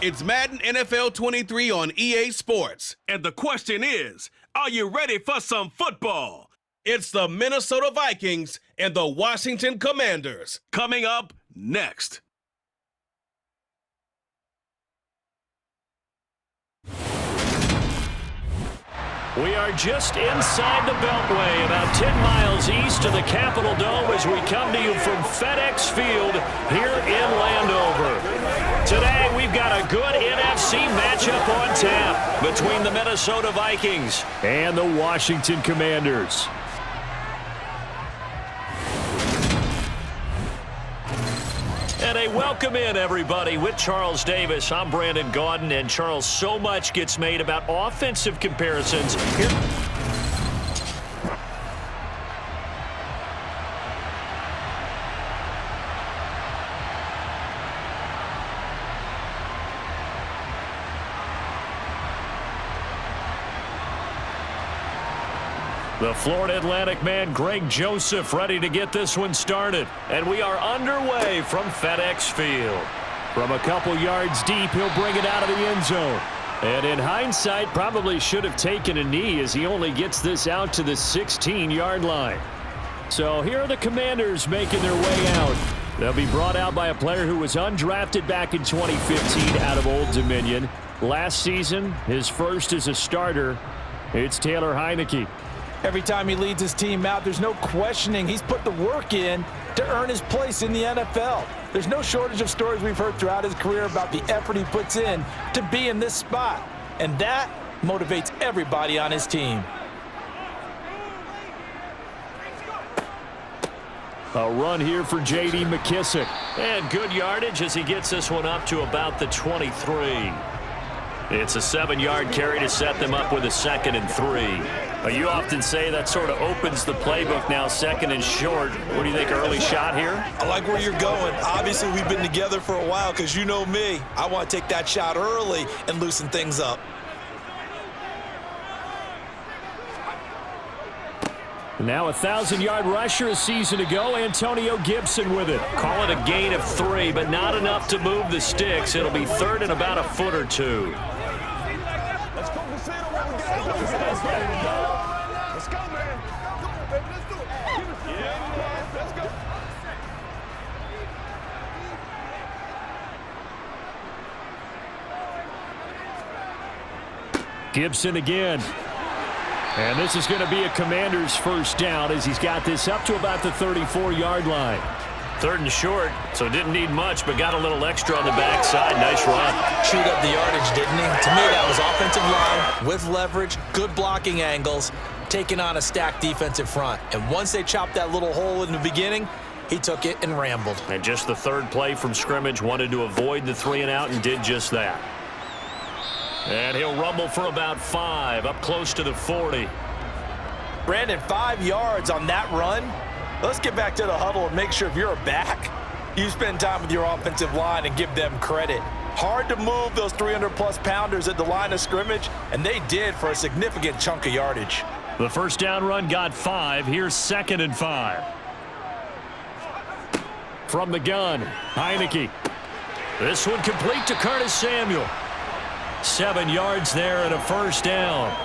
It's Madden NFL 23 on EA Sports. And the question is, are you ready for some football? It's the Minnesota Vikings and the Washington Commanders. Coming up next. We are just inside the Beltway, about 10 miles east of the Capitol Dome as we come to you from FedEx Field here in Landover. Today, we've got a good NFC matchup on tap between the Minnesota Vikings and the Washington Commanders. And a welcome in, everybody, with Charles Davis. I'm Brandon Gaudin, and Charles, so much gets made about offensive comparisons here. The Florida Atlantic man, Greg Joseph, ready to get this one started. And we are underway from FedEx Field. From a couple yards deep, he'll bring it out of the end zone. And in hindsight, probably should have taken a knee as he only gets this out to the 16-yard line. So here are the Commanders making their way out. They'll be brought out by a player who was undrafted back in 2015 out of Old Dominion. Last season, his first as a starter, it's Taylor Heinicke. Every time he leads his team out, there's no questioning. He's put the work in to earn his place in the NFL. There's no shortage of stories we've heard throughout his career about the effort he puts in to be in this spot. And that motivates everybody on his team. A run here for J.D. McKissick. And good yardage as he gets this one up to about the 23. It's a 7-yard carry to set them up with a 2nd and 3. You often say that sort of opens the playbook now, 2nd and short. What do you think, early shot here? I like where you're going. Obviously, we've been together for a while because you know me. I want to take that shot early and loosen things up. Now a 1,000-yard rusher a season ago, Antonio Gibson with it. Call it a gain of 3, but not enough to move the sticks. It'll be 3rd and about a foot or 2. Gibson again. And this is going to be a Commander's first down as he's got this up to about the 34-yard line. 3rd and short, so didn't need much, but got a little extra on the backside. Nice run. Chewed up the yardage, didn't he? To me, that was offensive line with leverage, good blocking angles, taking on a stacked defensive front. And once they chopped that little hole in the beginning, he took it and rambled. And just the 3rd play from scrimmage, wanted to avoid the 3 and out and did just that. And he'll rumble for about 5, up close to the 40. Brandon, 5 yards on that run. Let's get back to the huddle and make sure if you're a back, you spend time with your offensive line and give them credit. Hard to move those 300-plus pounders at the line of scrimmage, and they did for a significant chunk of yardage. The first down run got 5. Here's 2nd and 5. From the gun, Heinicke. This one complete to Curtis Samuel. 7 yards there and a first down.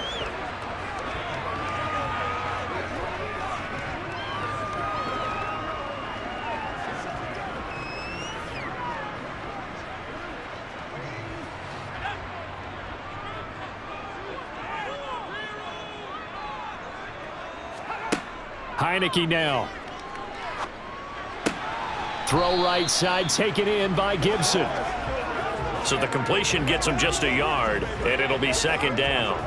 Heinicke now. Throw right side, taken in by Gibson. So the completion gets him just a yard, and it'll be 2nd down.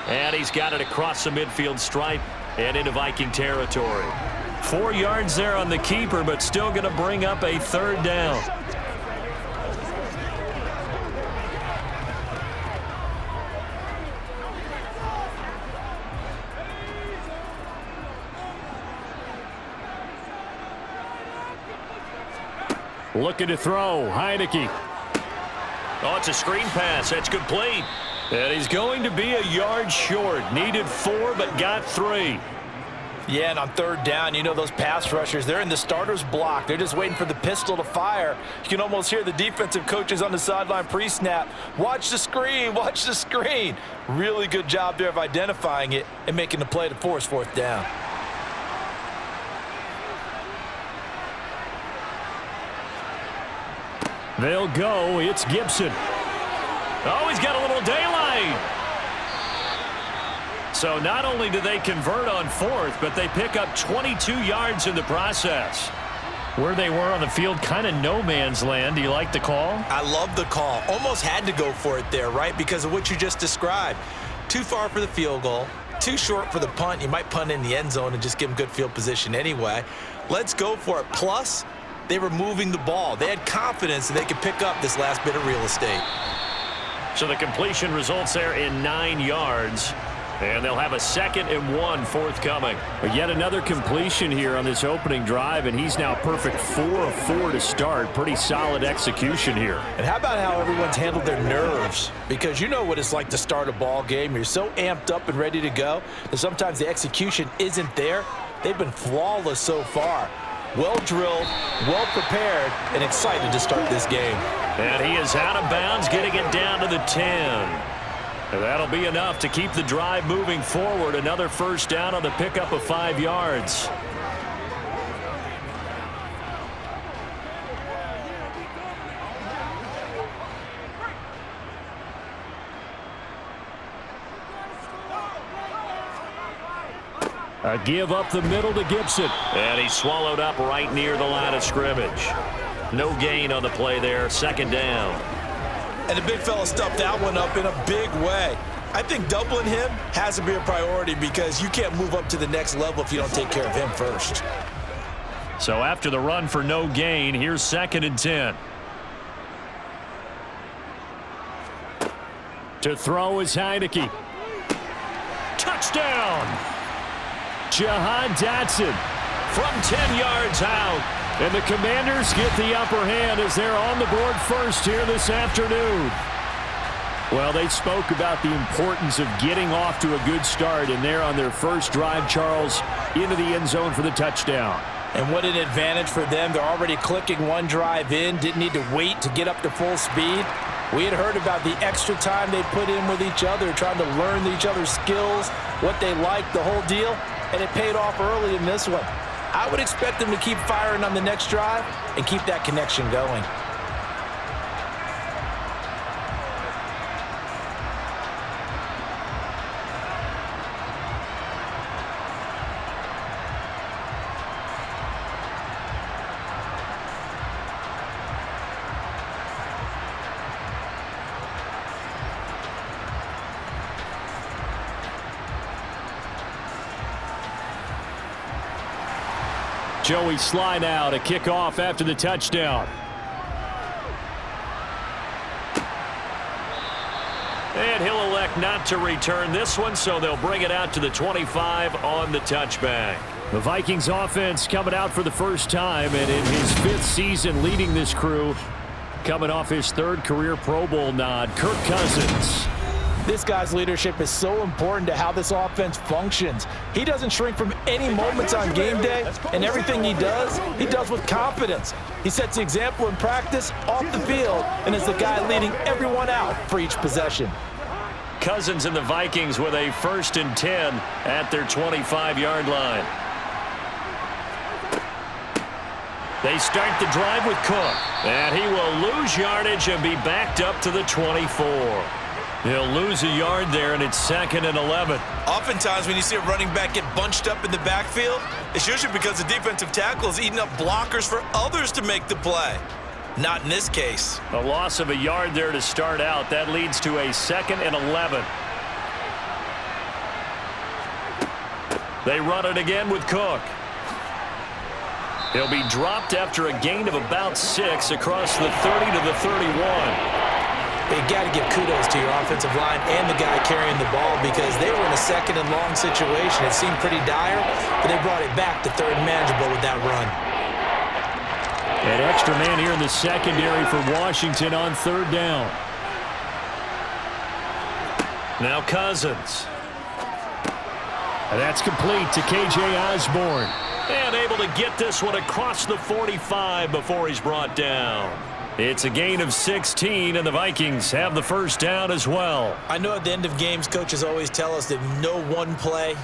And he's got it across the midfield stripe and into Viking territory. 4 yards there on the keeper, but still going to bring up a 3rd down. Looking to throw. Heineke. Oh, it's a screen pass. That's complete. And he's going to be a yard short. Needed 4, but got 3. Yeah, and on third down, you know those pass rushers, they're in the starter's block. They're just waiting for the pistol to fire. You can almost hear the defensive coaches on the sideline pre-snap. Watch the screen, watch the screen. Really good job there of identifying it and making the play to force fourth down. They'll go. It's Gibson. Oh, he's got a little daylight. So not only do they convert on fourth, but they pick up 22 yards in the process. Where they were on the field, kind of no man's land. Do you like the call? I love the call. Almost had to go for it there, right? Because of what you just described. Too far for the field goal. Too short for the punt. You might punt in the end zone and just give them good field position anyway. Let's go for it. Plus, they were moving the ball. They had confidence that they could pick up this last bit of real estate. So the completion results there in 9 yards. And they'll have a 2nd and 1 forthcoming. But yet another completion here on this opening drive, and he's now perfect 4 of 4 to start. Pretty solid execution here. And how about how everyone's handled their nerves? Because you know what it's like to start a ball game. You're so amped up and ready to go that sometimes the execution isn't there. They've been flawless so far. Well drilled, well prepared, and excited to start this game. And he is out of bounds, getting it down to the 10. And that'll be enough to keep the drive moving forward. Another first down on the pickup of 5 yards. A give up the middle to Gibson. And he's swallowed up right near the line of scrimmage. No gain on the play there. 2nd down. And the big fella stuffed that one up in a big way. I think doubling him has to be a priority because you can't move up to the next level if you don't take care of him first. So after the run for no gain, here's 2nd and 10. To throw is Heineke. Touchdown! Jahan Dotson from 10 yards out. And the Commanders get the upper hand as they're on the board first here this afternoon. Well, they spoke about the importance of getting off to a good start, and they're on their first drive, Charles, into the end zone for the touchdown. And what an advantage for them. They're already clicking one drive in, didn't need to wait to get up to full speed. We had heard about the extra time they put in with each other, trying to learn each other's skills, what they liked, the whole deal, and it paid off early in this one. I would expect them to keep firing on the next drive and keep that connection going. Joey Sly now to kick off after the touchdown. And he'll elect not to return this one, so they'll bring it out to the 25 on the touchback. The Vikings offense coming out for the first time, and in his 5th season leading this crew, coming off his 3rd career Pro Bowl nod, Kirk Cousins. This guy's leadership is so important to how this offense functions. He doesn't shrink from any moments on game day, and everything he does with confidence. He sets the example in practice, off the field, and is the guy leading everyone out for each possession. Cousins and the Vikings with a 1st and 10 at their 25-yard line. They start the drive with Cook, and he will lose yardage and be backed up to the 24. He'll lose a yard there, and it's 2nd and 11. Oftentimes when you see a running back get bunched up in the backfield, it's usually because the defensive tackle is eating up blockers for others to make the play. Not in this case. A loss of a yard there to start out. That leads to a 2nd and 11. They run it again with Cook. He'll be dropped after a gain of about 6 across the 30 to the 31. You got to give kudos to your offensive line and the guy carrying the ball because they were in a 2nd and long situation. It seemed pretty dire, but they brought it back to 3rd and manageable with that run. An extra man here in the secondary for Washington on third down. Now Cousins. And that's complete to K.J. Osborne. And able to get this one across the 45 before he's brought down. It's a gain of 16, and the Vikings have the first down as well. I know at the end of games, coaches always tell us that no one play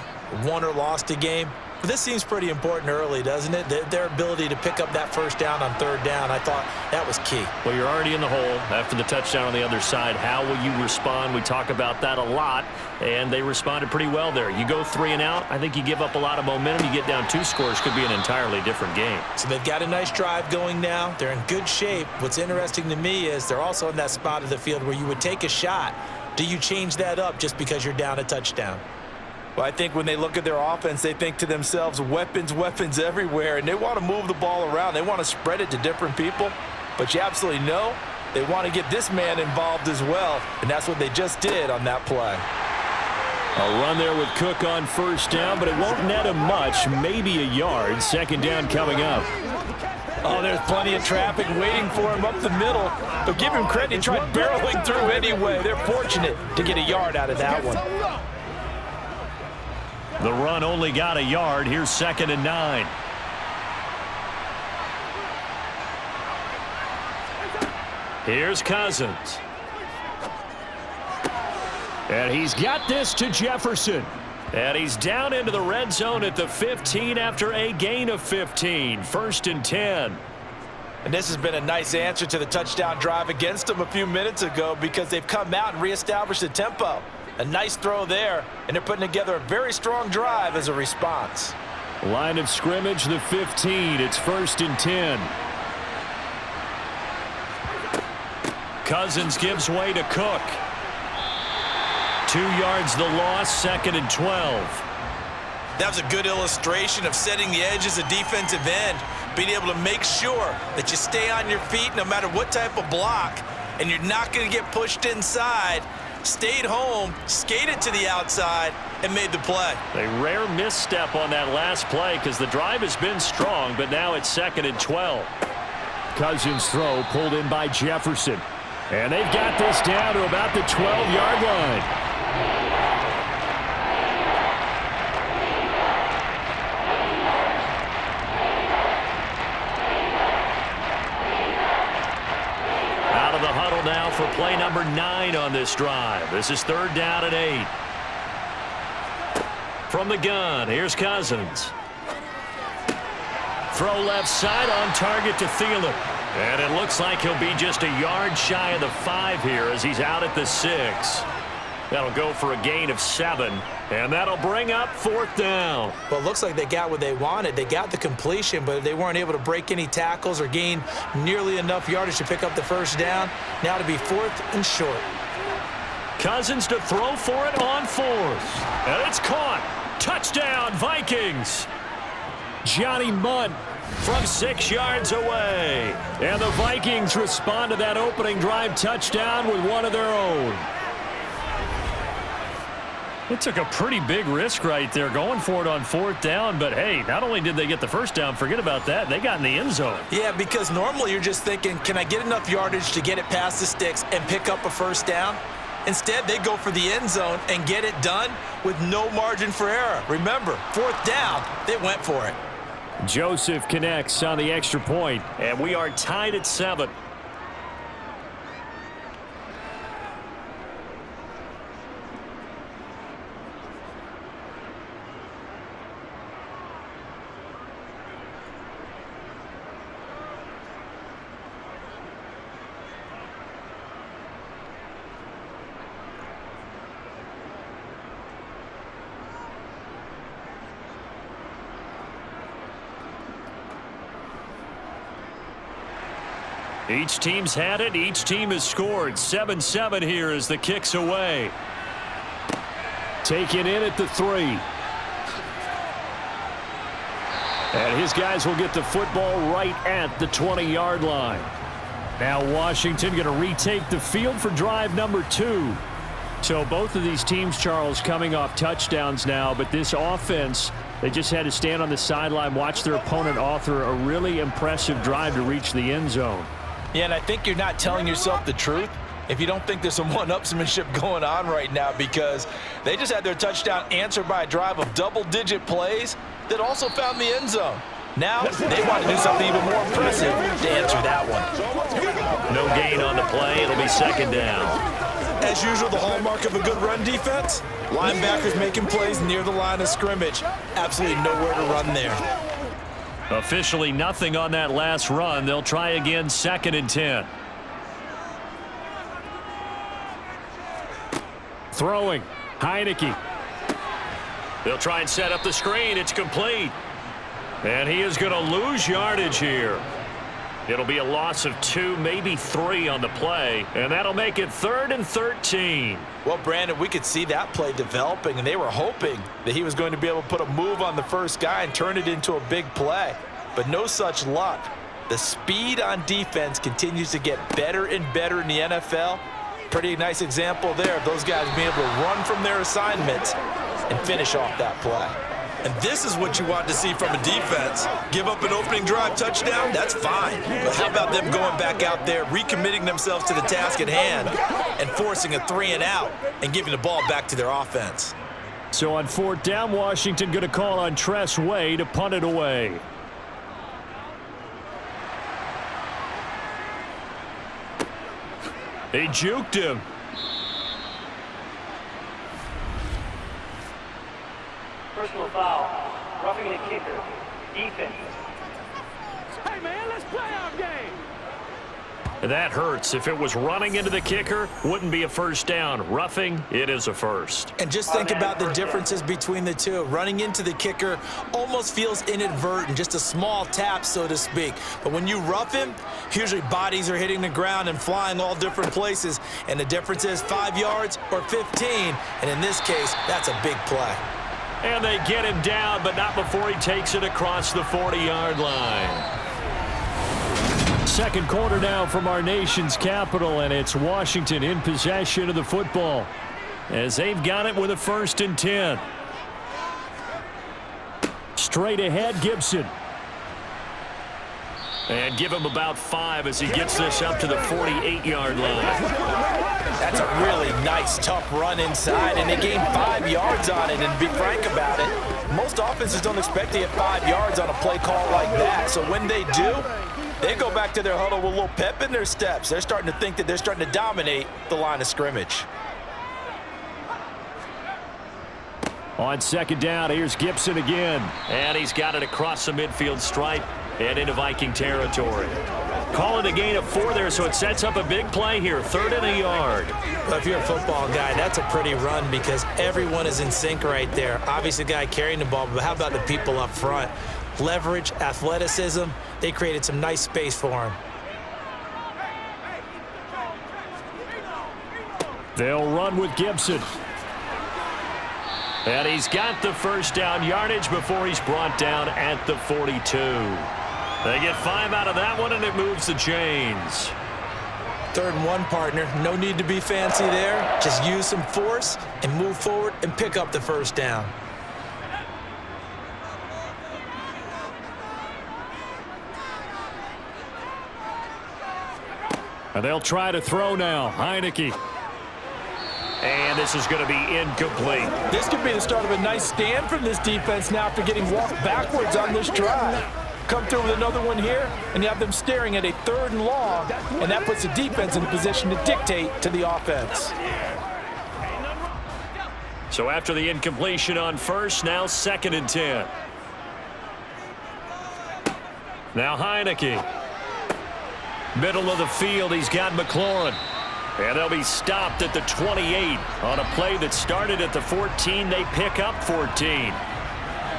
won or lost a game. But this seems pretty important early, doesn't it? Their ability to pick up that first down on third down, I thought that was key. Well, you're already in the hole after the touchdown on the other side. How will you respond? We talk about that a lot, and they responded pretty well there. You go 3 and out, I think you give up a lot of momentum. You get down 2 scores, could be an entirely different game. So they've got a nice drive going now. They're in good shape. What's interesting to me is they're also in that spot of the field where you would take a shot. Do you change that up just because you're down a touchdown? Well, I think when they look at their offense, they think to themselves, weapons, weapons everywhere, and they want to move the ball around. They want to spread it to different people, but you absolutely know they want to get this man involved as well, and that's what they just did on that play. A run there with Cook on first down, but it won't net him much, maybe a yard. Second down coming up. Oh, there's plenty of traffic waiting for him up the middle, but give him credit, he tried barreling through anyway. They're fortunate to get a yard out of that one. The run only got a yard. Here's 2nd and 9. Here's Cousins. And he's got this to Jefferson. And he's down into the red zone at the 15 after a gain of 15. 1st and 10. And this has been a nice answer to the touchdown drive against them a few minutes ago because they've come out and reestablished the tempo. A nice throw there, and they're putting together a very strong drive as a response. Line of scrimmage, the 15. It's 1st and 10. Cousins gives way to Cook. 2 yards the loss, 2nd and 12. That was a good illustration of setting the edge as a defensive end, being able to make sure that you stay on your feet no matter what type of block, and you're not going to get pushed inside. Stayed home, skated to the outside, and made the play. A rare misstep on that last play because the drive has been strong, but now it's 2nd and 12. Cousins' throw pulled in by Jefferson. And they've got this down to about the 12-yard line. Now for play number 9 on this drive. This is 3rd down and 8. From the gun, here's Cousins. Throw left side on target to Thielen. And it looks like he'll be just a yard shy of the 5 here as he's out at the 6. That'll go for a gain of 7. And that'll bring up 4th down. Well, it looks like they got what they wanted. They got the completion, but they weren't able to break any tackles or gain nearly enough yardage to pick up the first down. Now to be 4th and short. Cousins to throw for it on 4th. And it's caught. Touchdown, Vikings. Johnny Mundt from 6 yards away. And the Vikings respond to that opening drive touchdown with one of their own. It took a pretty big risk right there going for it on 4th down, but hey, not only did they get the first down, forget about that, they got in the end zone. Yeah, because normally you're just thinking, can I get enough yardage to get it past the sticks and pick up a first down? Instead, they go for the end zone and get it done with no margin for error. Remember, 4th down, they went for it. Joseph connects on the extra point, and we are tied at 7. Each team's had it. Each team has scored. 7-7 here as the kick's away. Taken in at the 3. And his guys will get the football right at the 20-yard line. Now Washington going to retake the field for drive number 2. So both of these teams, Charles, coming off touchdowns now, but this offense They just had to stand on the sideline, watch their opponent author a really impressive drive to reach the end zone. Yeah, and I think you're not telling yourself the truth if you don't think there's some one-upsmanship going on right now, because they just had their touchdown answered by a drive of double-digit plays that also found the end zone. Now they want to do something even more impressive to answer that one. No gain on the play. It'll be second down. As usual, the hallmark of a good run defense, linebackers making plays near the line of scrimmage. Absolutely nowhere to run there. Officially nothing on that last run. They'll try again, 2nd and 10. Throwing, Heineke. They'll try and set up the screen. It's complete. And he is going to lose yardage here. It'll be a loss of 2, maybe 3 on the play, and that'll make it 3rd and 13. Well, Brandon, we could see that play developing, and they were hoping that he was going to be able to put a move on the first guy and turn it into a big play. But no such luck. The speed on defense continues to get better and better in the NFL. Pretty nice example there of those guys being able to run from their assignments and finish off that play. And this is what you want to see from a defense. Give up an opening drive touchdown, that's fine. But how about them going back out there, recommitting themselves to the task at hand, and forcing a 3-and-out and giving the ball back to their offense? So on 4th down, Washington going to call on Tress Way to punt it away. He juked him. Personal foul, roughing the kicker, defense. Hey man, let's play our game. That hurts. If it was running into the kicker, wouldn't be a first down. Roughing, it is a first. And just think about the differences between the two. Running into the kicker almost feels inadvertent, just a small tap, so to speak. But when you rough him, usually bodies are hitting the ground and flying all different places. And the difference is 5 yards or 15. And in this case, that's a big play. And they get him down, but not before he takes it across the 40-yard line. Second quarter now from our nation's capital, and it's Washington in possession of the football as they've got it with a 1st and 10. Straight ahead, Gibson. And give him about 5 as he gets this up to the 48-yard line. That's a really nice, tough run inside, and they gained 5 yards on it. And to be frank about it, most offenses don't expect to get 5 yards on a play call like that. So when they do, they go back to their huddle with a little pep in their steps. They're starting to think that they're starting to dominate the line of scrimmage. On 2nd down, here's Gibson again. And he's got it across the midfield stripe and into Viking territory. Call it a gain of 4 there, so it sets up a big play here. 3rd and a yard. Well, if you're a football guy, that's a pretty run because everyone is in sync right there. Obviously, the guy carrying the ball, but how about the people up front? Leverage, athleticism, they created some nice space for him. They'll run with Gibson. And he's got the first down yardage before he's brought down at the 42. They get 5 out of that one, and it moves the chains. 3rd and 1, partner. No need to be fancy there. Just use some force and move forward and pick up the first down. And they'll try to throw now. Heineke. And this is going to be incomplete. This could be the start of a nice stand from this defense now after getting walked backwards on this drive. Come through with another one here, and you have them staring at a 3rd and long, and that puts the defense in a position to dictate to the offense. So after the incompletion on first, now 2nd and 10. Now Heineke. Middle of the field, he's got McLaurin. And they'll be stopped at the 28 on a play that started at the 14. They pick up 14.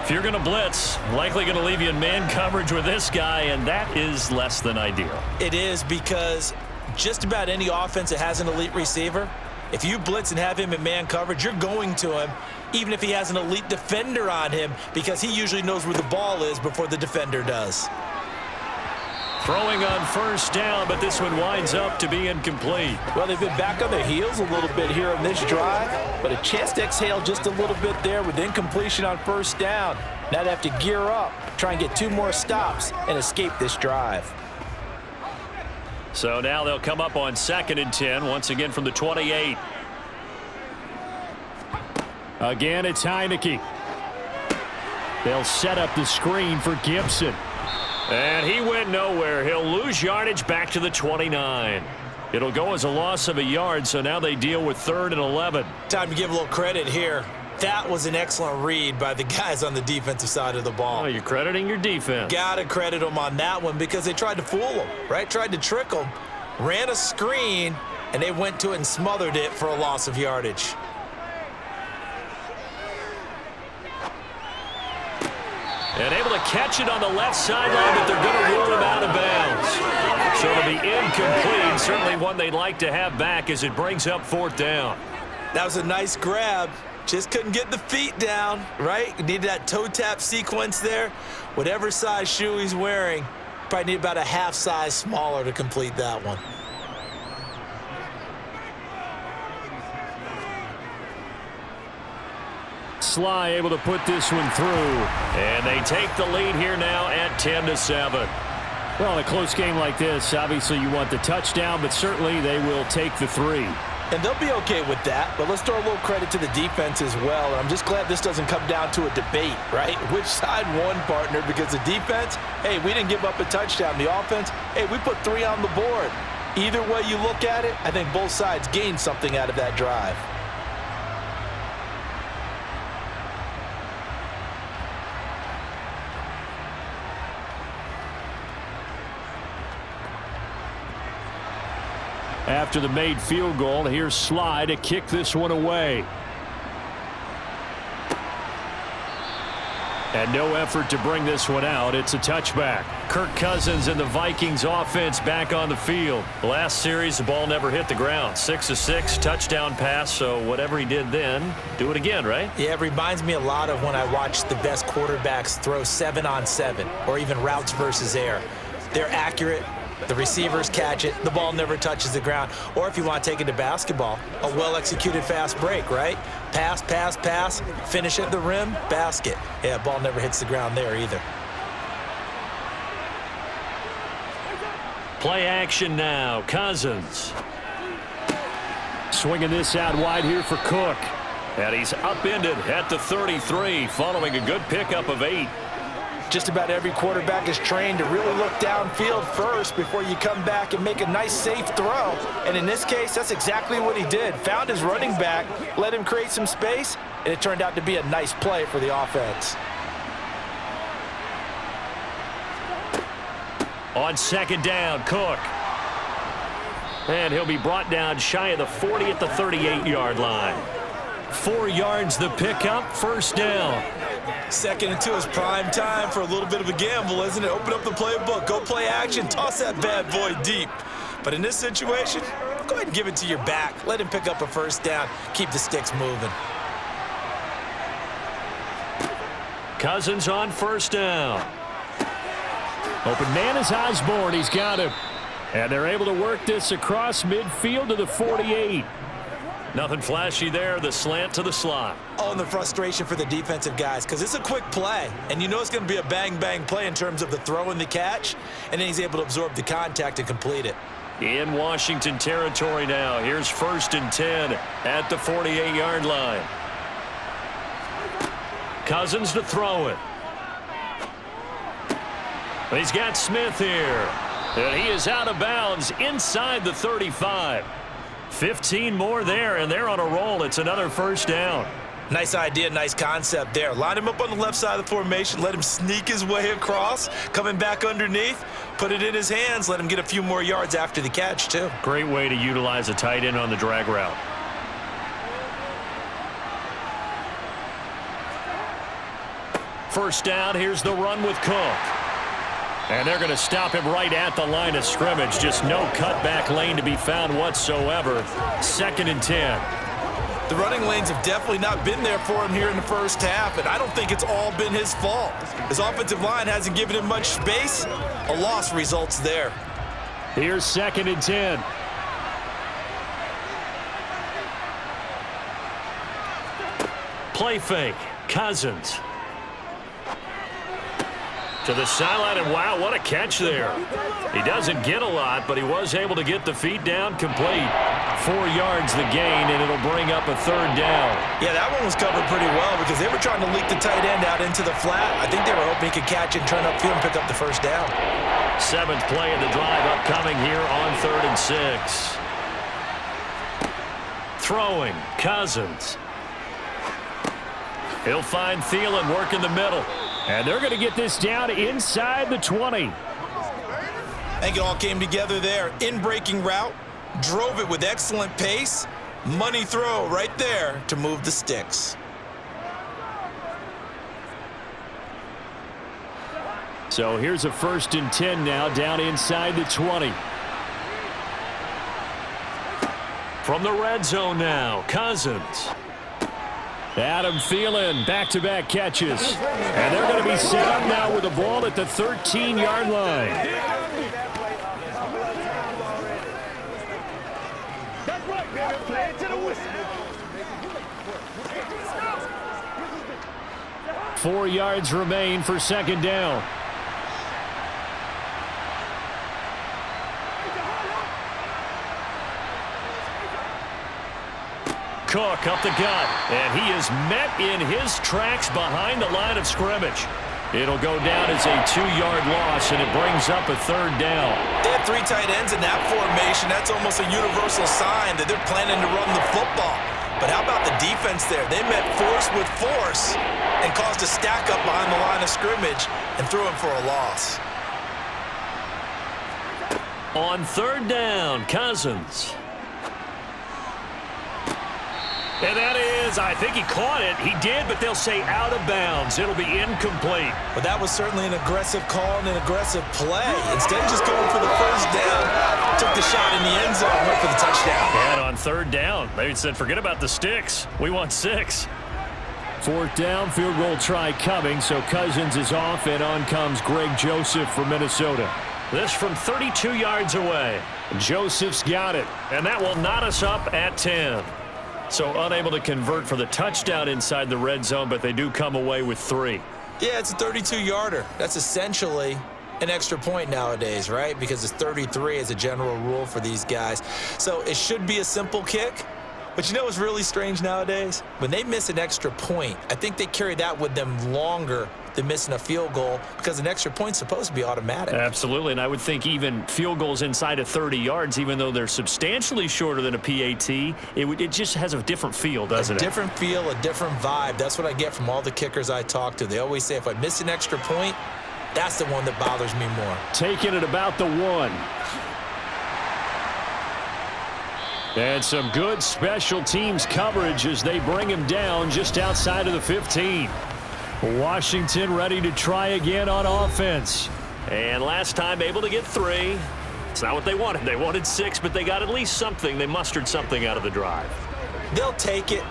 If you're going to blitz, likely going to leave you in man coverage with this guy, and that is less than ideal. It is because just about any offense that has an elite receiver, if you blitz and have him in man coverage, you're going to him, even if he has an elite defender on him, because he usually knows where the ball is before the defender does. Throwing on first down, but this one winds up to be incomplete. Well, they've been back on their heels a little bit here in this drive, but a chance to exhale just a little bit there with incompletion on first down. Now they have to gear up, try and get 2 more stops and escape this drive. So now they'll come up on 2nd and 10, once again from the 28. Again, it's Heineke. They'll set up the screen for Gibson. And he went nowhere. He'll lose yardage back to the 29. It'll go as a loss of a yard, so now they deal with 3rd and 11. Time to give a little credit here. That was an excellent read by the guys on the defensive side of the ball. Oh, you're crediting your defense. Gotta credit them on that one because they tried to fool them, right? Tried to trick them, ran a screen, and they went to it and smothered it for a loss of yardage. And able to catch it on the left sideline, but they're going to rule him out of bounds. So it'll be incomplete. Certainly one they'd like to have back as it brings up 4th down. That was a nice grab. Just couldn't get the feet down, right? Needed that toe tap sequence there. Whatever size shoe he's wearing, probably need about a half size smaller to complete that one. Sly able to put this one through. And they take the lead here now at 10-7. Well, in a close game like this, obviously you want the touchdown, but certainly they will take the 3. And they'll be okay with that, but let's throw a little credit to the defense as well. And I'm just glad this doesn't come down to a debate, right? Which side won, partner? Because the defense, hey, we didn't give up a touchdown. The offense, hey, we put 3 on the board. Either way you look at it, I think both sides gained something out of that drive. After the made field goal, here's Sly to kick this one away. And no effort to bring this one out. It's a touchback. Kirk Cousins and the Vikings offense back on the field. Last series, the ball never hit the ground. 6 of 6, touchdown pass. So whatever he did then, do it again, right? Yeah, it reminds me a lot of when I watched the best quarterbacks throw 7-on-7 or even routes versus air. They're accurate. The receivers catch it. The ball never touches the ground. Or if you want to take it to basketball, a well-executed fast break, right? Pass, pass, pass, finish at the rim, basket. Yeah, ball never hits the ground there either. Play action now. Cousins. Swinging this out wide here for Cook. And he's upended at the 33 following a good pickup of 8. Just about every quarterback is trained to really look downfield first before you come back and make a nice, safe throw. And in this case, that's exactly what he did. Found his running back, let him create some space, and it turned out to be a nice play for the offense. On 2nd down, Cook. And he'll be brought down shy of the 40 at the 38-yard line. 4 yards the pickup, 1st down. 2nd and 2 is prime time for a little bit of a gamble, isn't it? Open up the playbook, go play action, toss that bad boy deep. But in this situation, go ahead and give it to your back. Let him pick up a 1st down, keep the sticks moving. Cousins on 1st down. Open man is Osborne. He's got him. And they're able to work this across midfield to the 48. Nothing flashy there. The slant to the slot. Oh, and the frustration for the defensive guys because it's a quick play. And you know it's going to be a bang-bang play in terms of the throw and the catch. And then he's able to absorb the contact and complete it. In Washington territory now. Here's 1st and 10 at the 48-yard line. Cousins to throw it. He's got Smith here. And he is out of bounds inside the 35. 15 more there, and they're on a roll. It's another 1st down. Nice idea, nice concept there. Line him up on the left side of the formation. Let him sneak his way across. Coming back underneath. Put it in his hands. Let him get a few more yards after the catch, too. Great way to utilize a tight end on the drag route. First down, here's the run with Cook. And they're going to stop him right at the line of scrimmage. Just no cutback lane to be found whatsoever. 2nd and 10. The running lanes have definitely not been there for him here in the first half, and I don't think it's all been his fault. His offensive line hasn't given him much space. A loss results there. Here's 2nd and 10. Play fake. Cousins. To the sideline, and wow, what a catch there. He doesn't get a lot, but he was able to get the feet down complete. 4 yards the gain, and it'll bring up a 3rd down. Yeah, that one was covered pretty well because they were trying to leak the tight end out into the flat. I think they were hoping he could catch it and turn upfield and pick up the 1st down. 7th play of the drive upcoming here on 3rd and 6. Throwing, Cousins. He'll find Thielen work in the middle. And they're going to get this down inside the 20. I think it all came together there. In-breaking route, drove it with excellent pace. Money throw right there to move the sticks. So here's a 1st and 10 now, down inside the 20. From the red zone now, Cousins. Adam Thielen, back-to-back catches. And they're going to be set up now with the ball at the 13-yard line. That's right, baby. Play it to the whistle. 4 yards remain for 2nd down. Cook up the gut, and he is met in his tracks behind the line of scrimmage. It'll go down as a 2-yard loss, and it brings up a 3rd down. They have 3 tight ends in that formation. That's almost a universal sign that they're planning to run the football. But how about the defense there? They met force with force and caused a stack up behind the line of scrimmage and threw him for a loss. On 3rd down, Cousins. And that is, I think he caught it. He did, but they'll say out of bounds. It'll be incomplete. But that was certainly an aggressive call and an aggressive play. Instead of just going for the 1st down, took the shot in the end zone and went for the touchdown. And on 3rd down, they said, forget about the sticks. We want 6. 4th down, field goal try coming, so Cousins is off, and on comes Greg Joseph from Minnesota. This from 32 yards away. Joseph's got it, and that will knot us up at 10. So unable to convert for the touchdown inside the red zone, but they do come away with 3. Yeah, it's a 32-yarder. That's essentially an extra point nowadays, right? Because it's 33 as a general rule for these guys. So it should be a simple kick. But you know what's really strange nowadays? When they miss an extra point, I think they carry that with them longer than missing a field goal because an extra point's supposed to be automatic. Absolutely, and I would think even field goals inside of 30 yards, even though they're substantially shorter than a PAT, it just has a different feel, doesn't it? A different feel, a different vibe. That's what I get from all the kickers I talk to. They always say if I miss an extra point, that's the one that bothers me more. Taking it about the 1. And some good special teams coverage as they bring him down just outside of the 15. Washington ready to try again on offense. And last time able to get 3. It's not what they wanted. They wanted 6, but they got at least something. They mustered something out of the drive. They'll take it.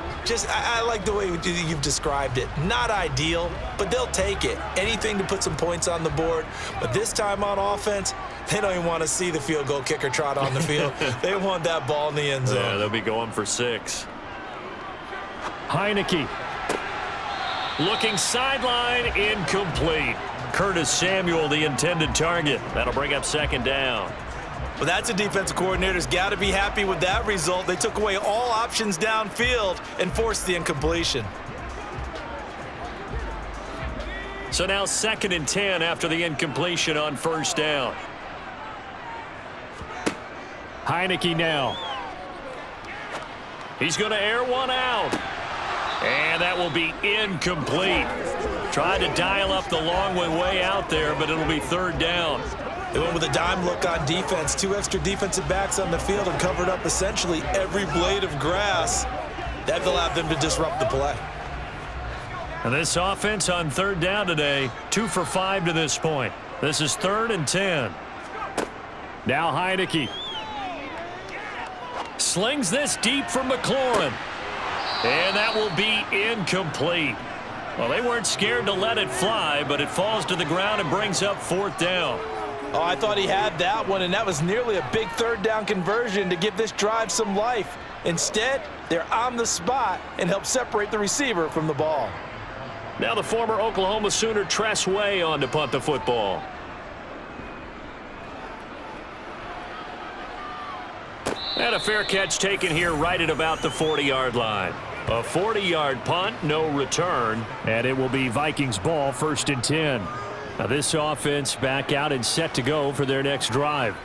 I like the way you've described it. Not ideal, but they'll take it. Anything to put some points on the board. But this time on offense, they don't even want to see the field goal kicker trot on the field. They want that ball in the end zone. Yeah, they'll be going for 6. Heineke. Looking sideline, incomplete. Curtis Samuel, the intended target. That'll bring up 2nd down. Well, that's a defensive coordinator's got to be happy with that result. They took away all options downfield and forced the incompletion. So now 2nd and 10 after the incompletion on 1st down. Heineke now. He's going to air one out. And that will be incomplete. Tried to dial up the long way out there, but it'll be 3rd down. They went with a dime look on defense. 2 extra defensive backs on the field and covered up essentially every blade of grass. That allowed them to disrupt the play. And this offense on 3rd down today, 2 for 5 to this point. This is 3rd and 10. Now Heineke. Slings this deep from McLaurin. And that will be incomplete. Well, they weren't scared to let it fly, but it falls to the ground and brings up 4th down. Oh, I thought he had that one, and that was nearly a big 3rd down conversion to give this drive some life. Instead, they're on the spot and help separate the receiver from the ball. Now the former Oklahoma Sooner Tress Way on to punt the football. And a fair catch taken here right at about the 40-yard line. A 40-yard punt, no return, and it will be Vikings ball, 1st and 10. Now this offense back out and set to go for their next drive.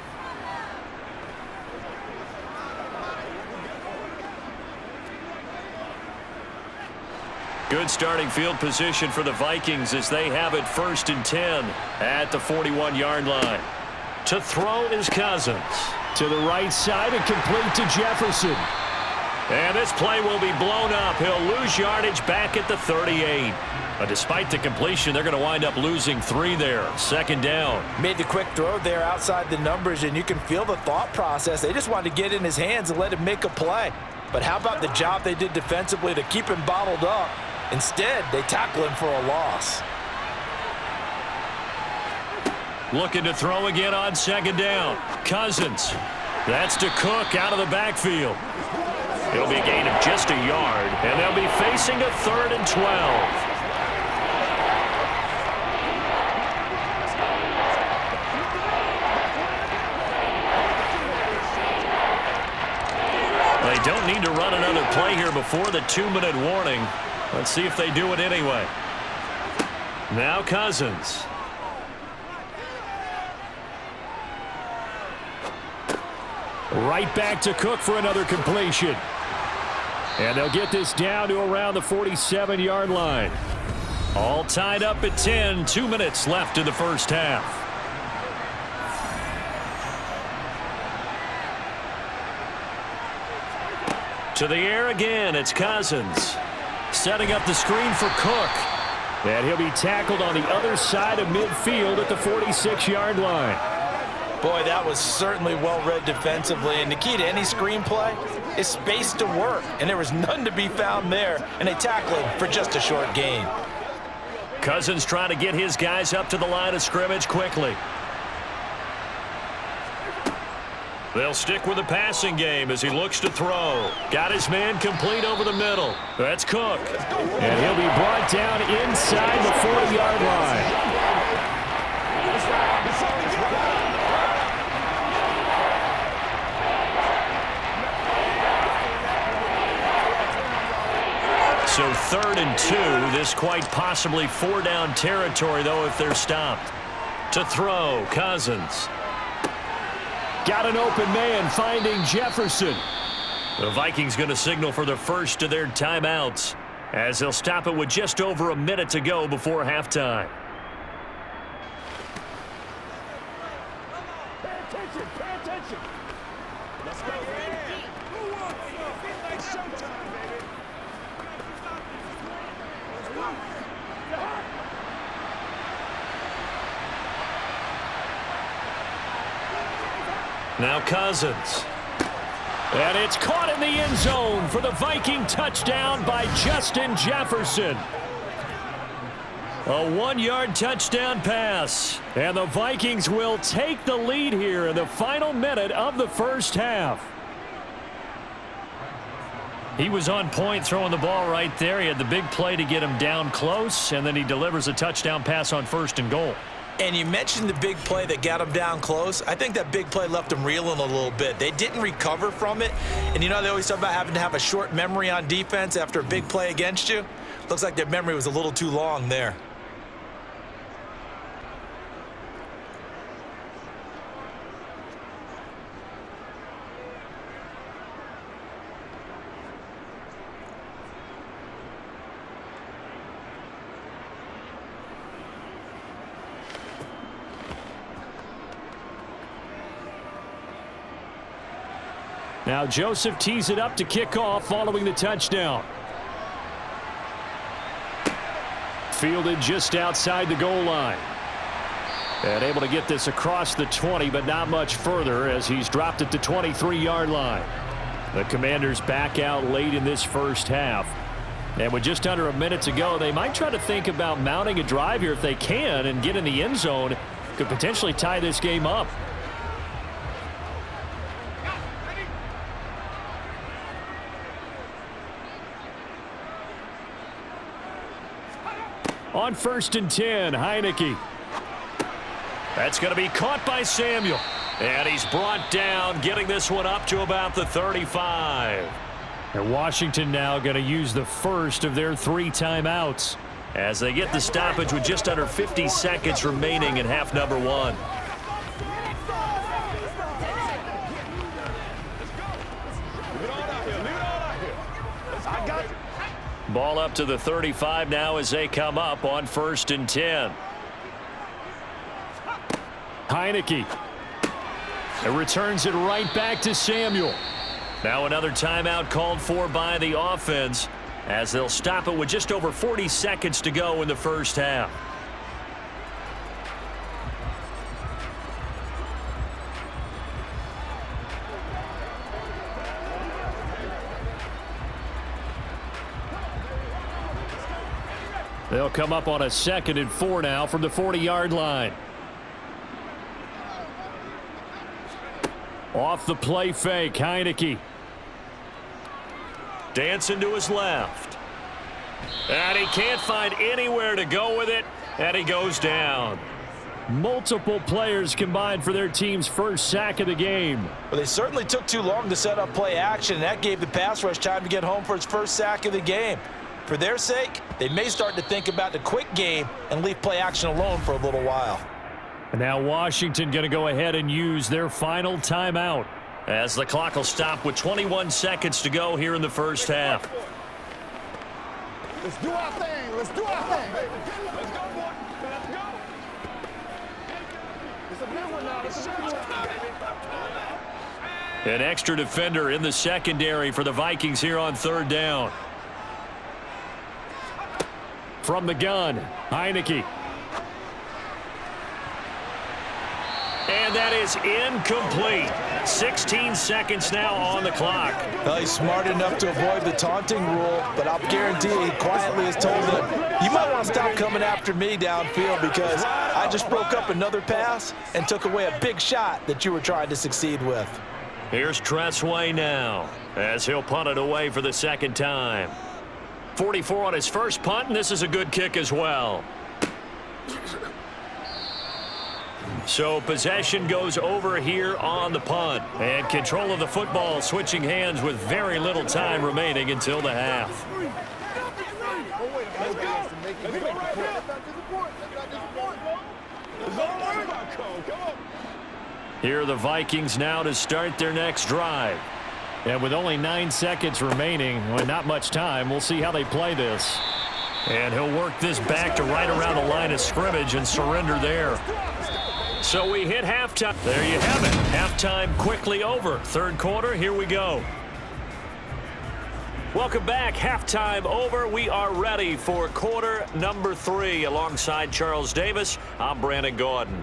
Good starting field position for the Vikings as they have it 1st and 10 at the 41-yard line. To throw is Cousins. To the right side and complete to Jefferson. And this play will be blown up. He'll lose yardage back at the 38. But despite the completion, they're going to wind up losing 3 there. 2nd down. Made the quick throw there outside the numbers, and you can feel the thought process. They just wanted to get in his hands and let him make a play. But how about the job they did defensively to keep him bottled up? Instead, they tackle him for a loss. Looking to throw again on 2nd down. Cousins. That's to Cook out of the backfield. It'll be a gain of just a yard, and they'll be facing a 3rd and 12. They don't need to run another play here before the 2-minute warning. Let's see if they do it anyway. Now Cousins. Right back to Cook for another completion. And they'll get this down to around the 47-yard line. All tied up at 10. 2 minutes left in the first half. To the air again. It's Cousins. Setting up the screen for Cook. And he'll be tackled on the other side of midfield at the 46-yard line. Boy, that was certainly well-read defensively, and the key to any screenplay is space to work, and there was none to be found there, and they tackled him for just a short gain. Cousins trying to get his guys up to the line of scrimmage quickly. They'll stick with the passing game as he looks to throw. Got his man complete over the middle. That's Cook. And he'll be brought down inside the 40-yard line. So 3rd and 2, this quite possibly 4-down territory, though, if they're stopped. To throw, Cousins. Got an open man finding Jefferson. The Vikings going to signal for the first of their timeouts as they'll stop it with just over a minute to go before halftime. Pay attention, pay attention. Let's go, man. It's showtime, baby. Now Cousins. And it's caught in the end zone for the Viking touchdown by Justin Jefferson. A 1-yard touchdown pass. And the Vikings will take the lead here in the final minute of the first half. He was on point throwing the ball right there. He had the big play to get him down close, and then he delivers a touchdown pass on 1st and goal. And you mentioned the big play that got him down close. I think that big play left him reeling a little bit. They didn't recover from it. And you know they always talk about having to have a short memory on defense after a big play against you. Looks like their memory was a little too long there. Now Joseph tees it up to kick off following the touchdown. Fielded just outside the goal line. And able to get this across the 20, but not much further as he's dropped it to 23-yard line. The Commanders back out late in this first half. And with just under a minute to go, they might try to think about mounting a drive here if they can and get in the end zone. Could potentially tie this game up. On 1st and 10, Heineke. That's going to be caught by Samuel. And he's brought down, getting this one up to about the 35. And Washington now going to use the first of their 3 timeouts as they get the stoppage with just under 50 seconds remaining in half number 1. Ball up to the 35 now as they come up on 1st and 10. Heineke. It returns it right back to Samuel. Now another timeout called for by the offense as they'll stop it with just over 40 seconds to go in the first half. They'll come up on a 2nd and 4 now from the 40-yard line. Off the play fake, Heineke. Dancing to his left. And he can't find anywhere to go with it, and he goes down. Multiple players combined for their team's first sack of the game. Well, they certainly took too long to set up play action, and that gave the pass rush time to get home for its first sack of the game. For their sake, they may start to think about the quick game and leave play action alone for a little while. And now Washington going to go ahead and use their final timeout as the clock will stop with 21 seconds to go here in the first half. Let's do our thing. Let's do our thing. Let's go, boy. Let's go. It's a big one now. It's a big one. An extra defender in the secondary for the Vikings here on 3rd down. From the gun, Heineke. And that is incomplete. 16 seconds now on the clock. Well, he's smart enough to avoid the taunting rule, but I'll guarantee he quietly has told them, you might want to stop coming after me downfield because I just broke up another pass and took away a big shot that you were trying to succeed with. Here's Tressway now as he'll punt it away for the 2nd time. 44 on his first punt, and this is a good kick as well. So possession goes over here on the punt. And control of the football switching hands with very little time remaining until the half. Here are the Vikings now to start their next drive. And with only 9 seconds remaining, well, not much time, we'll see how they play this. And he'll work this back to right around the line of scrimmage and surrender there. So we hit halftime. There you have it. Halftime quickly over. 3rd quarter, here we go. Welcome back. Halftime over. We are ready for quarter number 3. Alongside Charles Davis, I'm Brandon Gordon.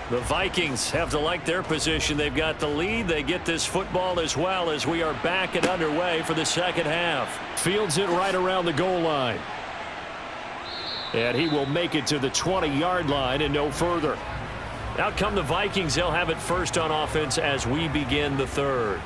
The Vikings have to like their position. They've got the lead. They get this football as well as we are back and underway for the 2nd half. Fields it right around the goal line. And he will make it to the 20-yard line and no further. Out come the Vikings. They'll have it first on offense as we begin the 3rd.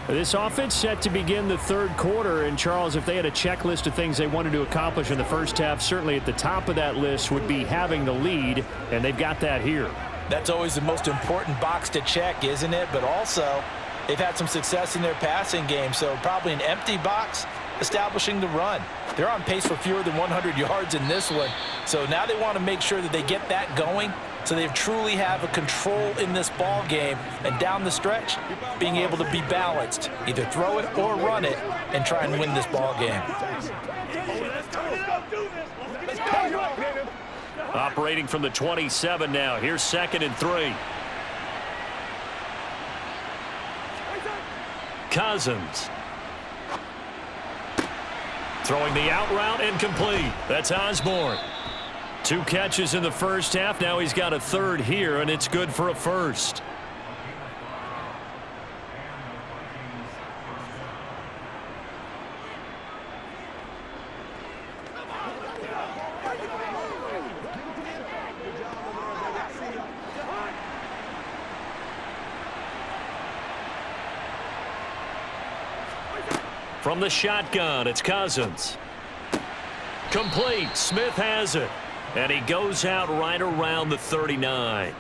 This offense set to begin the 3rd quarter. And, Charles, if they had a checklist of things they wanted to accomplish in the first half, certainly at the top of that list would be having the lead, and they've got that here. That's always the most important box to check, isn't it? But also, they've had some success in their passing game, so probably an empty box establishing the run. They're on pace for fewer than 100 yards in this one, so now they want to make sure that they get that going So they truly have a control in this ball game, and down the stretch, being able to be balanced, either throw it or run it, and try and win this ball game. Operating from the 27 now. Here's 2nd and 3. Cousins. Throwing the out route incomplete. That's Osborne. 2 catches in the first half. Now he's got a 3rd here, and it's good for a 1st. From the shotgun, it's Cousins. Complete. Smith has it. And he goes out right around the 39.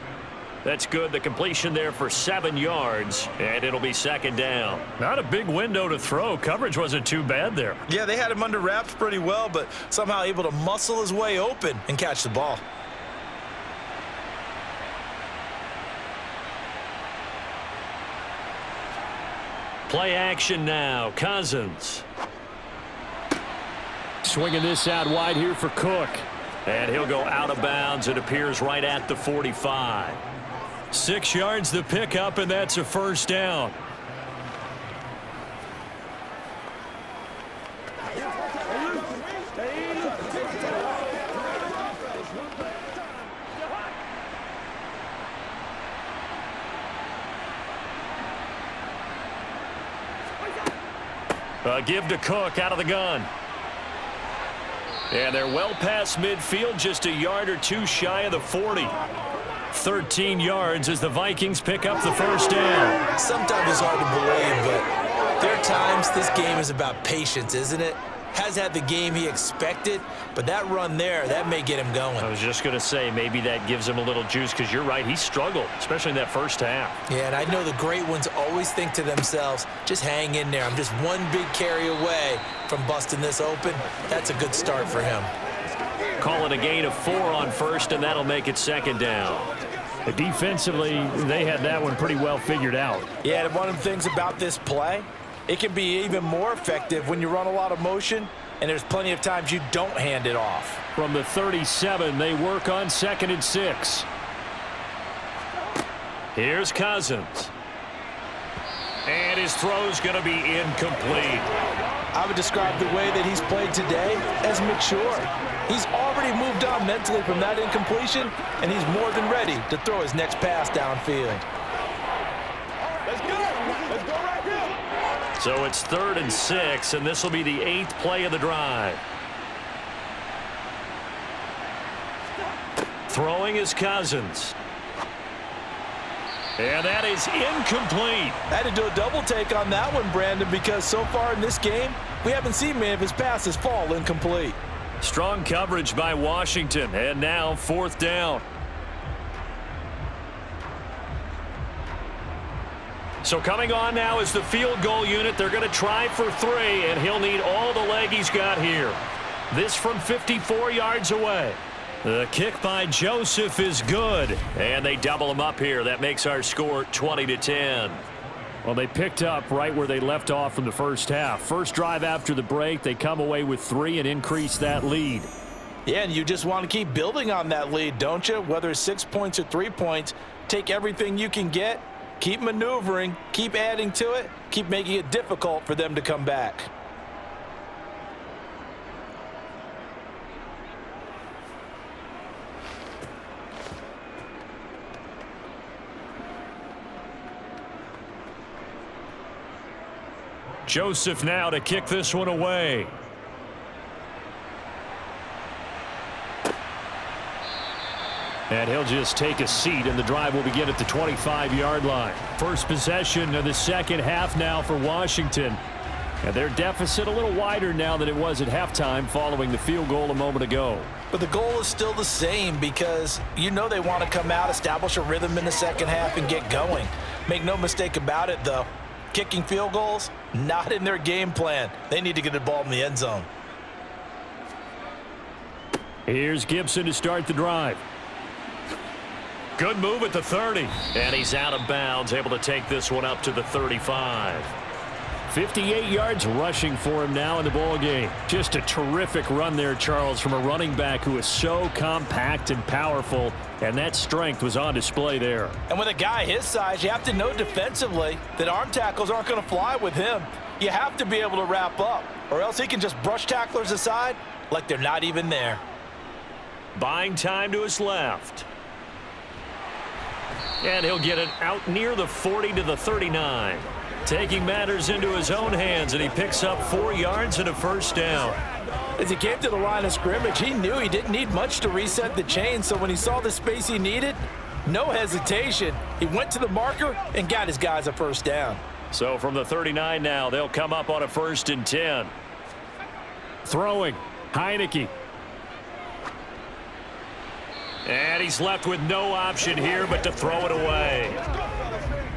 That's good. The completion there for 7 yards, and it'll be 2nd down. Not a big window to throw. Coverage wasn't too bad there. Yeah, they had him under wraps pretty well, but somehow able to muscle his way open and catch the ball. Play action now. Cousins. Swinging this out wide here for Cook. And he'll go out of bounds. It appears right at the 45. 6 yards the pickup, and that's a 1st down. Give to Cook out of the gun. And they're well past midfield, just a yard or 2 shy of the 40. 13 yards as the Vikings pick up the 1st down. Sometimes it's hard to believe, but there are times this game is about patience, isn't it? Has had the game he expected, but that run there, that may get him going. I was just going to say, maybe that gives him a little juice, because you're right, he struggled, especially in that first half. Yeah, and I know the great ones always think to themselves, just hang in there. I'm just one big carry away from busting this open. That's a good start for him. Call it a gain of 4 on 1st, and that'll make it 2nd down. Defensively, they had that one pretty well figured out. Yeah, and one of the things about this play, it can be even more effective when you run a lot of motion, and there's plenty of times you don't hand it off. From the 37, they work on 2nd and 6. Here's Cousins. And his throw's going to be incomplete. I would describe the way that he's played today as mature. He's already moved on mentally from that incompletion, and he's more than ready to throw his next pass downfield. So it's 3rd and 6, and this will be the 8th play of the drive. Throwing is Cousins. And that is incomplete. I had to do a double take on that one, Brandon, because so far in this game, we haven't seen many of his passes fall incomplete. Strong coverage by Washington, and now 4th down. So coming on now is the field goal unit. They're going to try for 3, and he'll need all the leg he's got here. This from 54 yards away. The kick by Joseph is good, and they double him up here. That makes our score 20-10. Well, they picked up right where they left off from the first half. First drive after the break, they come away with 3 and increase that lead. Yeah, and you just want to keep building on that lead, don't you? Whether it's 6 points or 3 points, take everything you can get. Keep maneuvering, keep adding to it, keep making it difficult for them to come back. Joseph now to kick this one away. And he'll just take a seat, and the drive will begin at the 25-yard line. First possession of the second half now for Washington. And their deficit a little wider now than it was at halftime following the field goal a moment ago. But the goal is still the same, because you know they want to come out, establish a rhythm in the second half, and get going. Make no mistake about it, though. Kicking field goals, not in their game plan. They need to get the ball in the end zone. Here's Gibson to start the drive. Good move at the 30. And he's out of bounds, able to take this one up to the 35. 58 yards rushing for him now in the ball game. Just a terrific run there, Charles, from a running back who is so compact and powerful, and that strength was on display there. And with a guy his size, you have to know defensively that arm tackles aren't going to fly with him. You have to be able to wrap up, or else he can just brush tacklers aside like they're not even there. Buying time to his left. And he'll get it out near the 40 to the 39. Taking matters into his own hands, and he picks up 4 yards and a first down. As he came to the line of scrimmage, he knew he didn't need much to reset the chain, so when he saw the space he needed, no hesitation. He went to the marker and got his guys a first down. So from the 39 now, they'll come up on a 1st and 10. Throwing, Heineke. And he's left with no option here but to throw it away.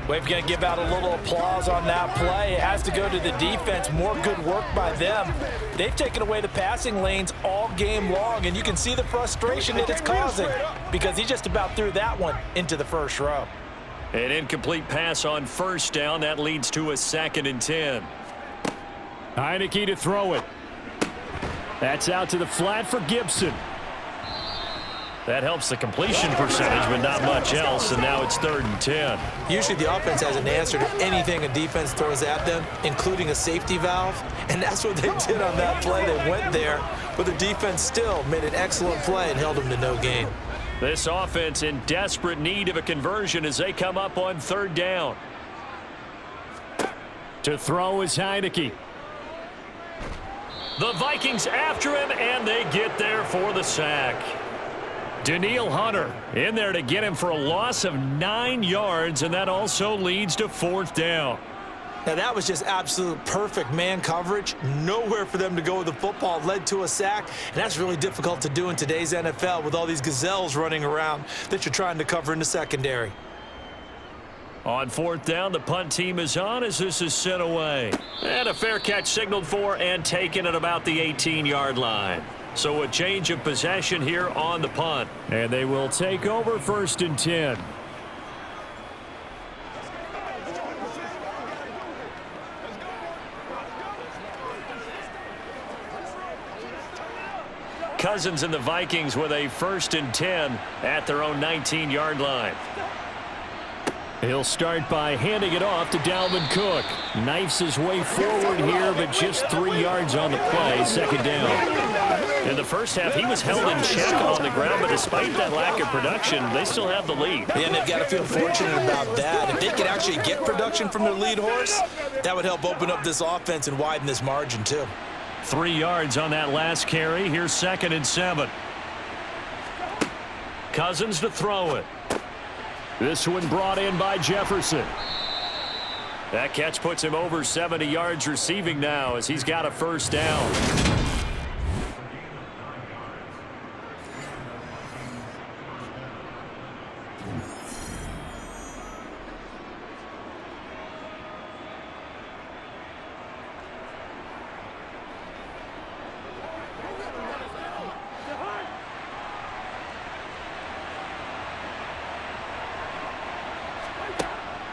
We're going to give out a little applause on that play. It has to go to the defense. More good work by them. They've taken away the passing lanes all game long, and you can see the frustration that it's causing because he just about threw that one into the first row. An incomplete pass on first down. That leads to a 2nd and 10. Heineke to throw it. That's out to the flat for Gibson. That helps the completion percentage, but not much else, and now it's 3rd and 10. Usually the offense has an answer to anything a defense throws at them, including a safety valve, and that's what they did on that play. They went there, but the defense still made an excellent play and held them to no gain. This offense in desperate need of a conversion as they come up on 3rd down. To throw is Heineke. The Vikings after him, and they get there for the sack. Danielle Hunter in there to get him for a loss of 9 yards, and that also leads to 4th down. Now that was just absolute perfect man coverage. Nowhere for them to go with the football. Led to a sack, and that's really difficult to do in today's NFL with all these gazelles running around that you're trying to cover in the secondary. On 4th down, the punt team is on as this is sent away. And a fair catch signaled for and taken at about the 18-yard line. So a change of possession here on the punt. And they will take over 1st and 10. Cousins and the Vikings with a 1st and 10 at their own 19-yard line. He'll start by handing it off to Dalvin Cook. Knifes his way forward here, but just 3 yards on the play. 2nd down. In the first half, he was held in check on the ground, but despite that lack of production, they still have the lead. Yeah, and they've got to feel fortunate about that. If they could actually get production from their lead horse, that would help open up this offense and widen this margin, too. 3 yards on that last carry. Here's 2nd and 7. Cousins to throw it. This one brought in by Jefferson. That catch puts him over 70 yards receiving now as he's got a first down.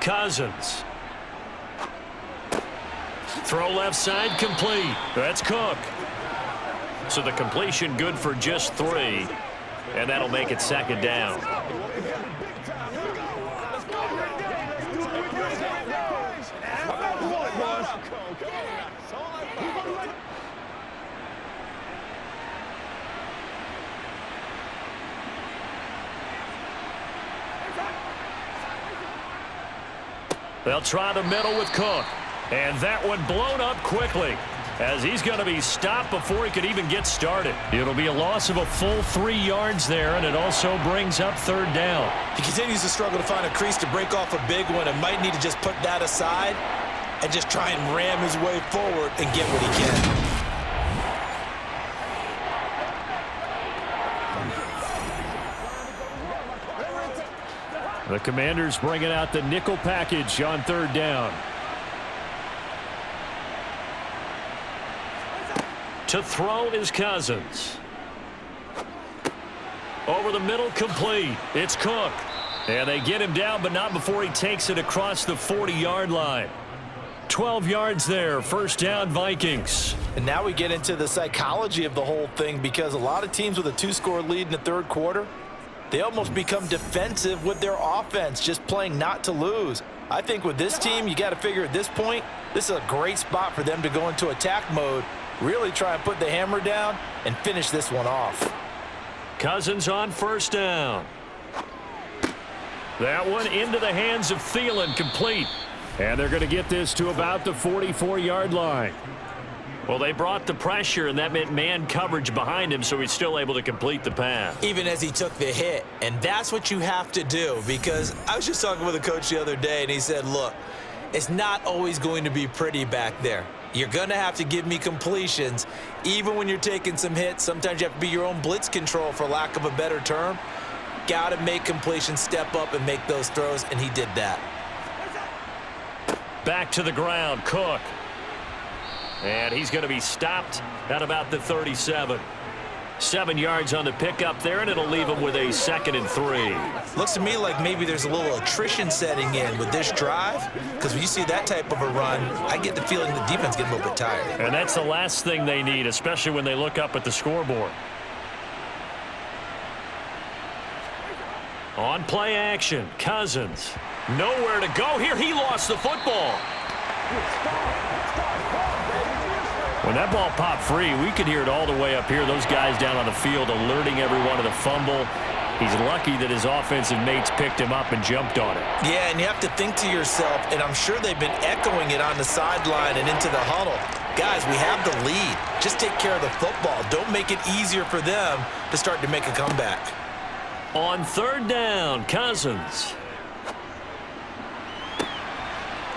Cousins. Throw left side complete. That's Cook. So the completion good for just 3. And that'll make it 2nd down. They'll try the middle with Cook. And that one blown up quickly as he's going to be stopped before he could even get started. It'll be a loss of a full 3 yards there, and it also brings up 3rd down. He continues to struggle to find a crease to break off a big one and might need to just put that aside and just try and ram his way forward and get what he can. The Commanders bringing out the nickel package on 3rd down. To throw is Cousins. Over the middle, complete. It's Cook. And they get him down, but not before he takes it across the 40-yard line. 12 yards there, first down Vikings. And now we get into the psychology of the whole thing, because a lot of teams with a 2-score lead in the third quarter, they almost become defensive with their offense, just playing not to lose. I think with this team, you got to figure at this point, this is a great spot for them to go into attack mode, really try and put the hammer down and finish this one off. Cousins on first down. That one into the hands of Thielen, complete. And they're going to get this to about the 44-yard line. Well, they brought the pressure, and that meant man coverage behind him, so he's still able to complete the pass. Even as he took the hit, and that's what you have to do, because I was just talking with a coach the other day, and he said, look, it's not always going to be pretty back there. You're going to have to give me completions, even when you're taking some hits. Sometimes you have to be your own blitz control, for lack of a better term. Got to make completions, step up, and make those throws, and he did that. Back to the ground, Cook. And he's going to be stopped at about the 37. 7 yards on the pickup there, and it'll leave him with a 2nd and 3. Looks to me like maybe there's a little attrition setting in with this drive, because when you see that type of a run, I get the feeling the defense getting a little bit tired. And that's the last thing they need, especially when they look up at the scoreboard. On play action, Cousins. Nowhere to go here. He lost the football. When that ball popped free, we could hear it all the way up here. Those guys down on the field alerting everyone of the fumble. He's lucky that his offensive mates picked him up and jumped on it. Yeah, and you have to think to yourself, and I'm sure they've been echoing it on the sideline and into the huddle. Guys, we have the lead. Just take care of the football. Don't make it easier for them to start to make a comeback. On third down, Cousins.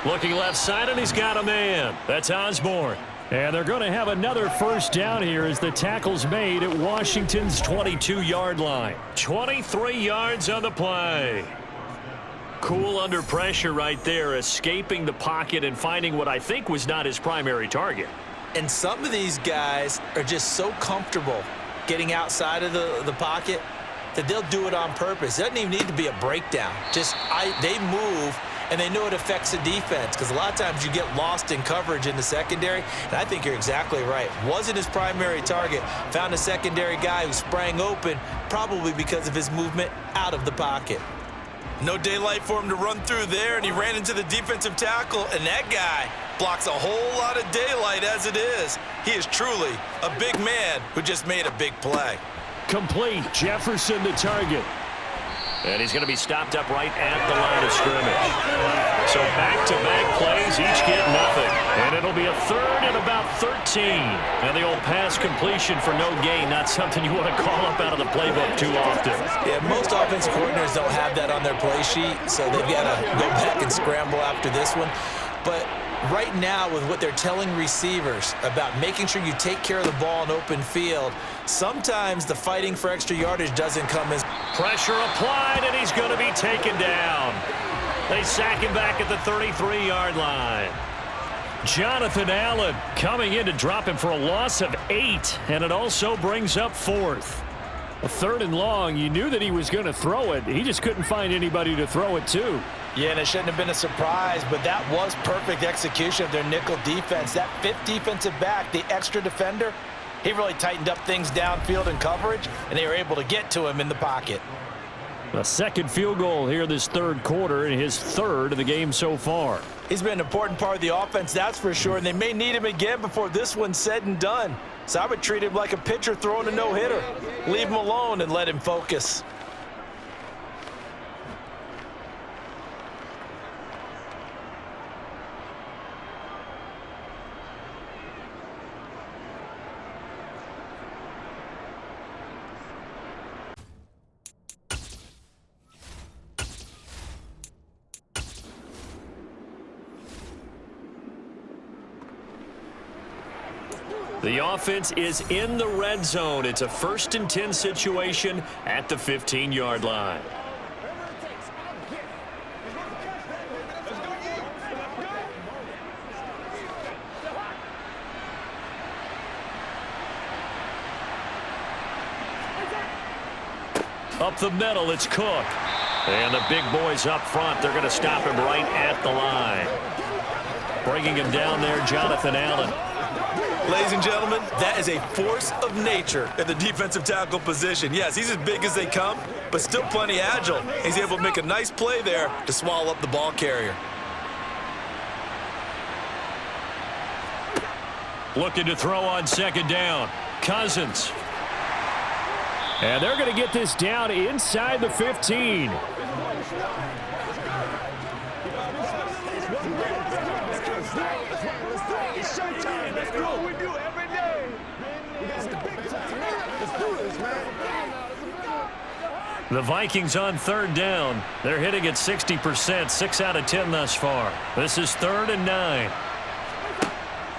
Looking left side, and he's got a man. That's Osborne. And they're going to have another first down here as the tackle's made at Washington's 22-yard line. 23 yards on the play. Cool under pressure right there, escaping the pocket and finding what I think was not his primary target. And some of these guys are just so comfortable getting outside of the pocket that they'll do it on purpose. It doesn't even need to be a breakdown. They move, and they know it affects the defense, because a lot of times you get lost in coverage in the secondary, and I think you're exactly right. Wasn't his primary target. Found a secondary guy who sprang open, probably because of his movement out of the pocket. No daylight for him to run through there, and he ran into the defensive tackle, and that guy blocks a whole lot of daylight as it is. He is truly a big man who just made a big play. Complete. Jefferson the target. And he's going to be stopped up right at the line of scrimmage. So back-to-back plays, each get nothing. And it'll be a 3rd and about 13. And the old pass completion for no gain, not something you want to call up out of the playbook too often. Yeah, most offensive coordinators don't have that on their play sheet, so they've got to go back and scramble after this one. But right now, with what they're telling receivers about making sure you take care of the ball in open field, sometimes the fighting for extra yardage doesn't come as... Pressure applied, and he's going to be taken down. They sack him back at the 33-yard line. Jonathan Allen coming in to drop him for a loss of 8, and it also brings up 4th. A 3rd and long, you knew that he was going to throw it. He just couldn't find anybody to throw it to. Yeah, and it shouldn't have been a surprise, but that was perfect execution of their nickel defense. That 5th defensive back, the extra defender, he really tightened up things downfield in coverage, and they were able to get to him in the pocket. A 2nd field goal here this 3rd quarter, and his 3rd of the game so far. He's been an important part of the offense, that's for sure, and they may need him again before this one's said and done. So I would treat him like a pitcher throwing a no-hitter. Leave him alone and let him focus. The offense is in the red zone. It's a 1st and 10 situation at the 15-yard line. Up the middle, it's Cook. And the big boys up front, they're going to stop him right at the line. Bringing him down there, Jonathan Allen. Ladies and gentlemen, that is a force of nature in the defensive tackle position. Yes, he's as big as they come, but still plenty agile. He's able to make a nice play there to swallow up the ball carrier. Looking to throw on second down. Cousins. And they're going to get this down inside the 15. It's showtime. Let's do what we do every day. We got some big time. Let's do this, man. The Vikings on third down. They're hitting at 60%, 6 out of 10 thus far. This is 3rd and 9.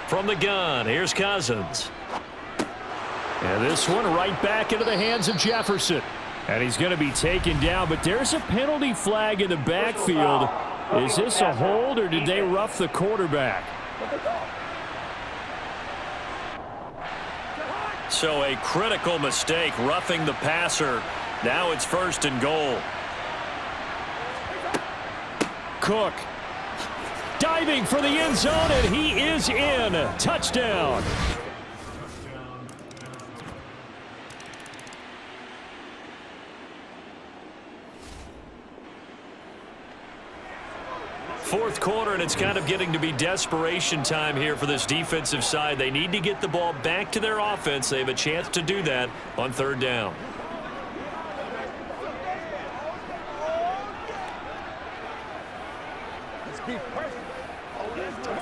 From the gun, here's Cousins. And this one right back into the hands of Jefferson. And he's going to be taken down, but there's a penalty flag in the backfield. Is this a hold, or did they rough the quarterback? So a critical mistake, roughing the passer. Now it's 1st and goal. Cook. Diving for the end zone, and he is in. Touchdown. Fourth quarter, and it's kind of getting to be desperation time here for this defensive side. They need to get the ball back to their offense. They have a chance to do that on third down. Let's be perfect. Let's go.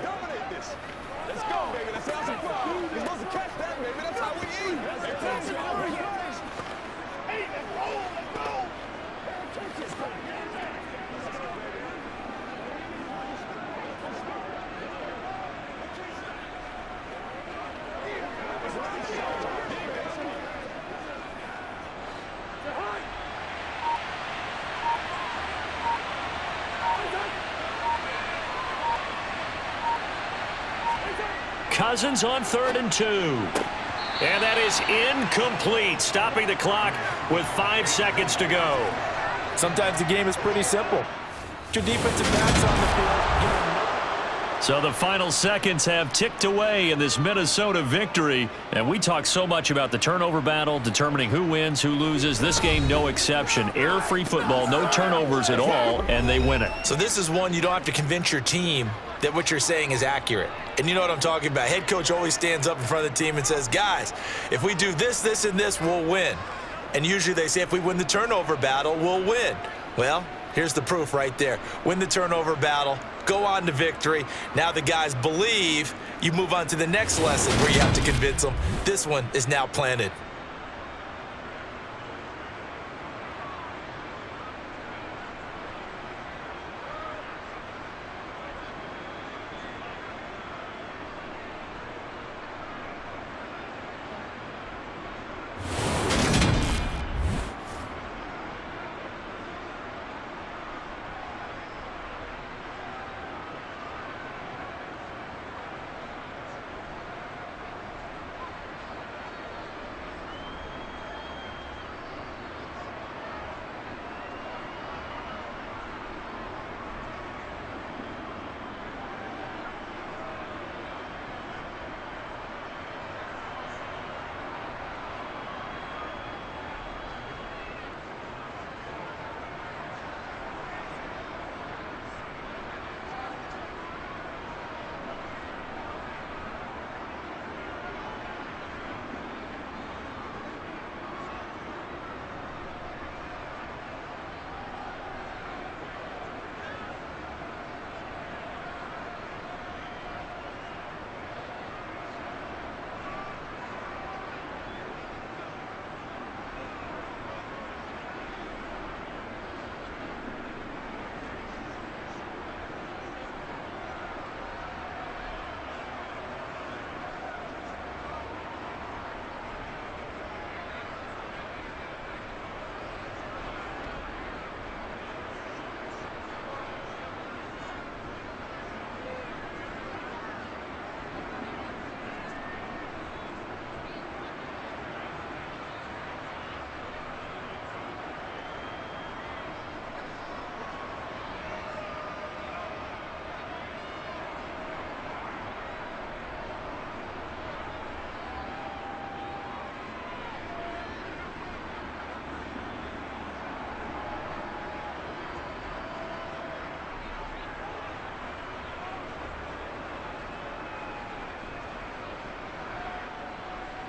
Dominate this. Let's go, baby. Let's have some fun. You're supposed to catch that, baby. That's how we eat. Let's go. Hey, let's roll. Let's go. Cousins on 3rd and 2. And that is incomplete, stopping the clock with 5 seconds to go. Sometimes the game is pretty simple. Your defensive backs on the field. So the final seconds have ticked away in this Minnesota victory. And we talk so much about the turnover battle, determining who wins, who loses. This game, no exception. Error-free football, no turnovers at all, and they win it. So this is one you don't have to convince your team that what you're saying is accurate. And you know what I'm talking about. Head coach always stands up in front of the team and says, guys, if we do this, this, and this, we'll win. And usually they say if we win the turnover battle, we'll win. Well, here's the proof right there. Win the turnover battle, go on to victory. Now the guys believe. You move on to the next lesson where you have to convince them. This one is now planted.